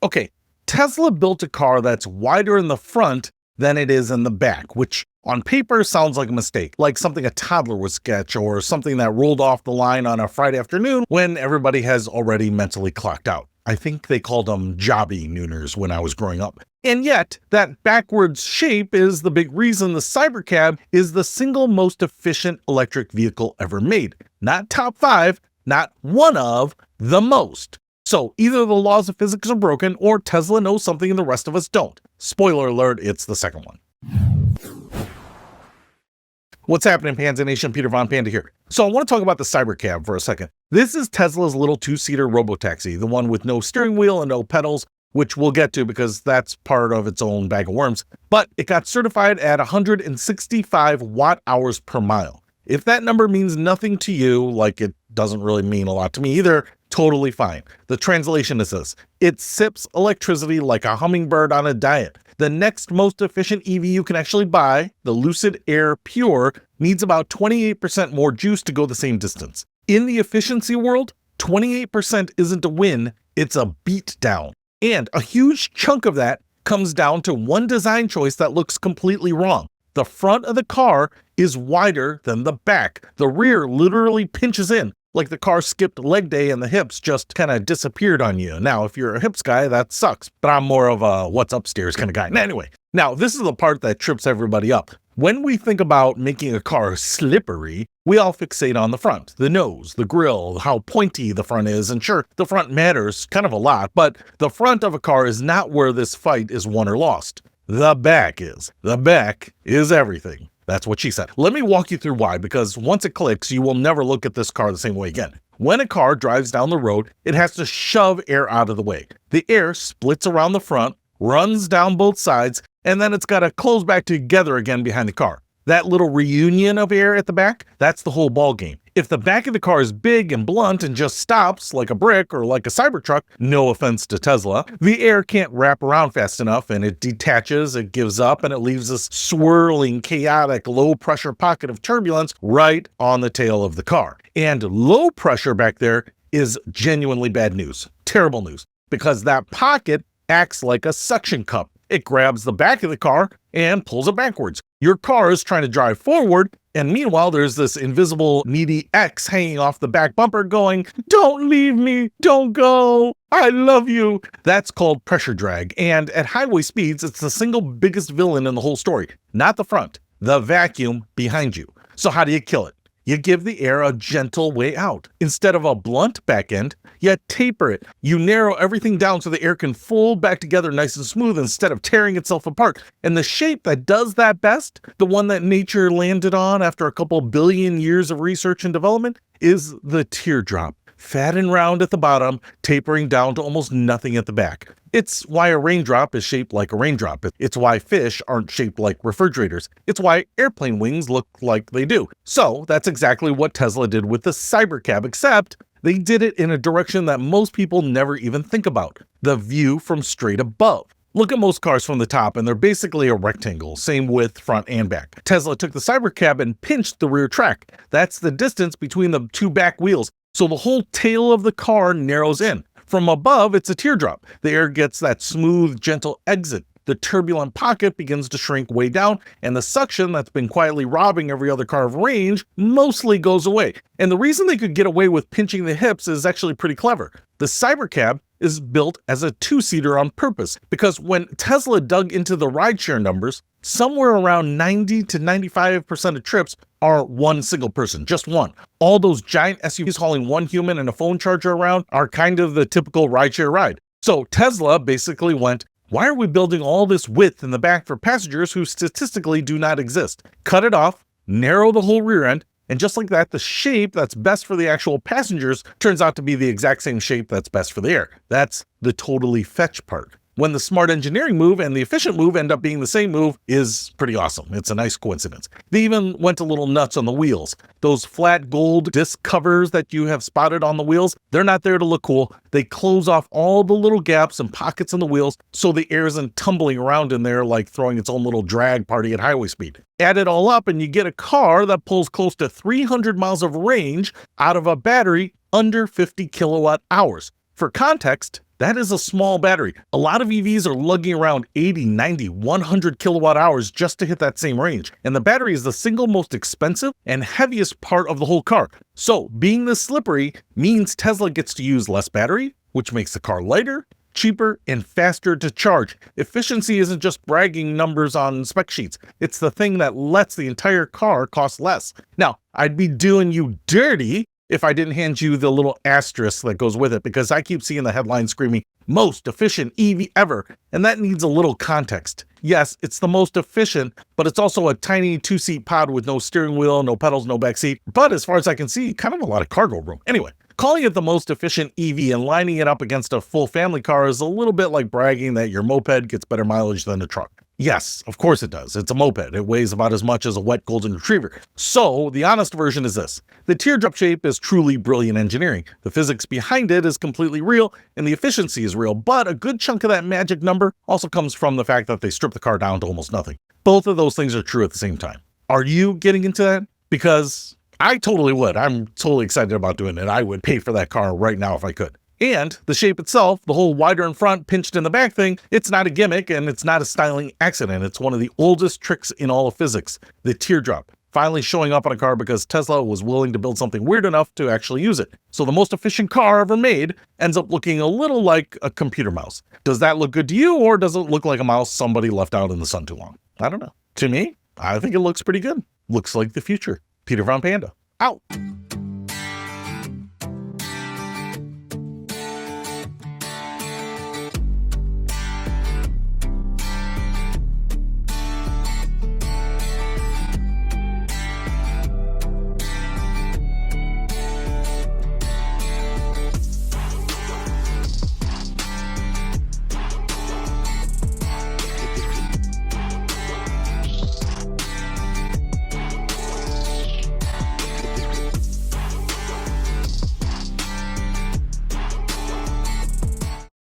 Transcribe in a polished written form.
Okay, Tesla built a car that's wider in the front than it is in the back, which on paper sounds like a mistake, like something a toddler would sketch or something that rolled off the line on a Friday afternoon when everybody has already mentally clocked out. I think they called them jobby nooners when I was growing up. And yet, that backwards shape is the big reason the Cybercab is the single most efficient electric vehicle ever made. Not top 5, not one of, the most. So either the laws of physics are broken or Tesla knows something and the rest of us don't. Spoiler alert, it's the second one. What's happening, Panda Nation? Peter Von Panda here. So I want to talk about the Cybercab for a second. This is Tesla's little two-seater robotaxi, the one with no steering wheel and no pedals, which we'll get to because that's part of its own bag of worms. But it got certified at 165 watt-hours per mile. If that number means nothing to you, like it doesn't really mean a lot to me either, totally fine. The translation is this: it sips electricity like a hummingbird on a diet. The next most efficient EV you can actually buy, the Lucid Air Pure, needs about 28% more juice to go the same distance. In the efficiency world, 28% isn't a win, it's a beat down. And a huge chunk of that comes down to one design choice that looks completely wrong. The front of the car is wider than the back. The rear literally pinches in, like the car skipped leg day and the hips just kind of disappeared on you. Now, if you're a hips guy, that sucks, but I'm more of a what's upstairs kind of guy. Anyway, now this is the part that trips everybody up. When we think about making a car slippery, we all fixate on the front, the nose, the grille, how pointy the front is, and sure, the front matters kind of a lot, but the front of a car is not where this fight is won or lost. The back is. The back is everything. That's what she said. Let me walk you through why, because once it clicks, you will never look at this car the same way again. When a car drives down the road, it has to shove air out of the way. The air splits around the front, runs down both sides, and then it's got to close back together again behind the car. That little reunion of air at the back, that's the whole ball game. If the back of the car is big and blunt and just stops like a brick or like a Cybertruck, no offense to Tesla, the air can't wrap around fast enough and it detaches, it gives up, and it leaves this swirling, chaotic, low-pressure pocket of turbulence right on the tail of the car. And low pressure back there is genuinely bad news, terrible news, because that pocket acts like a suction cup. It grabs the back of the car and pulls it backwards. Your car is trying to drive forward, and meanwhile, there's this invisible needy X hanging off the back bumper going, "Don't leave me, don't go, I love you." That's called pressure drag, and at highway speeds, it's the single biggest villain in the whole story. Not the front, the vacuum behind you. So how do you kill it? You give the air a gentle way out. Instead of a blunt back end, you taper it. You narrow everything down so the air can fold back together nice and smooth instead of tearing itself apart. And the shape that does that best, the one that nature landed on after a couple billion years of research and development, is the teardrop. Fat and round at the bottom, tapering down to almost nothing at the back. It's why a raindrop is shaped like a raindrop. It's why fish aren't shaped like refrigerators. It's why airplane wings look like they do. So that's exactly what Tesla did with the Cybercab, except they did it in a direction that most people never even think about: the view from straight above. Look at most cars from the top, and they're basically a rectangle, same width front and back. Tesla took the Cybercab and pinched the rear track. That's the distance between the two back wheels. So the whole tail of the car narrows in. From above, it's a teardrop. The air gets that smooth, gentle exit. The turbulent pocket begins to shrink way down, and the suction that's been quietly robbing every other car of range mostly goes away. And the reason they could get away with pinching the hips is actually pretty clever. The Cybercab is built as a two-seater on purpose, because when Tesla dug into the rideshare numbers, somewhere around 90 to 95% of trips are one single person, just one. All those giant SUVs hauling one human and a phone charger around are kind of the typical rideshare ride. So Tesla basically went, why are we building all this width in the back for passengers who statistically do not exist? Cut it off, narrow the whole rear end, and just like that, the shape that's best for the actual passengers turns out to be the exact same shape that's best for the air. That's the totally fetch part. When the smart engineering move and the efficient move end up being the same move is pretty awesome. It's a nice coincidence. They even went a little nuts on the wheels. Those flat gold disc covers that you have spotted on the wheels, they're not there to look cool. They close off all the little gaps and pockets in the wheels so the air isn't tumbling around in there like throwing its own little drag party at highway speed. Add it all up and you get a car that pulls close to 300 miles of range out of a battery under 50 kilowatt hours. For context, That is a small battery. A lot of EVs are lugging around 80, 90, 100 kilowatt hours just to hit that same range. And the battery is the single most expensive and heaviest part of the whole car. So being this slippery means Tesla gets to use less battery, which makes the car lighter, cheaper, and faster to charge. Efficiency isn't just bragging numbers on spec sheets. It's the thing that lets the entire car cost less. Now, I'd be doing you dirty if I didn't hand you the little asterisk that goes with it, because I keep seeing the headline screaming, most efficient EV ever, and that needs a little context. Yes, it's the most efficient, but it's also a tiny two-seat pod with no steering wheel, no pedals, no backseat, but as far as I can see, kind of a lot of cargo room. Anyway, calling it the most efficient EV and lining it up against a full family car is a little bit like bragging that your moped gets better mileage than a truck. Yes, of course it does. It's a moped. It weighs about as much as a wet golden retriever. So the honest version is this. The teardrop shape is truly brilliant engineering. The physics behind it is completely real, and the efficiency is real, but a good chunk of that magic number also comes from the fact that they strip the car down to almost nothing. Both of those things are true at the same time. Are you getting into that? Because I totally would. I'm totally excited about doing it. I would pay for that car right now if I could. And the shape itself, the whole wider in front, pinched in the back thing, it's not a gimmick and it's not a styling accident. It's one of the oldest tricks in all of physics, the teardrop, finally showing up on a car because Tesla was willing to build something weird enough to actually use it. So the most efficient car ever made ends up looking a little like a computer mouse. Does that look good to you, or does it look like a mouse somebody left out in the sun too long? I don't know. To me, I think it looks pretty good. Looks like the future. Peter Von Panda, out.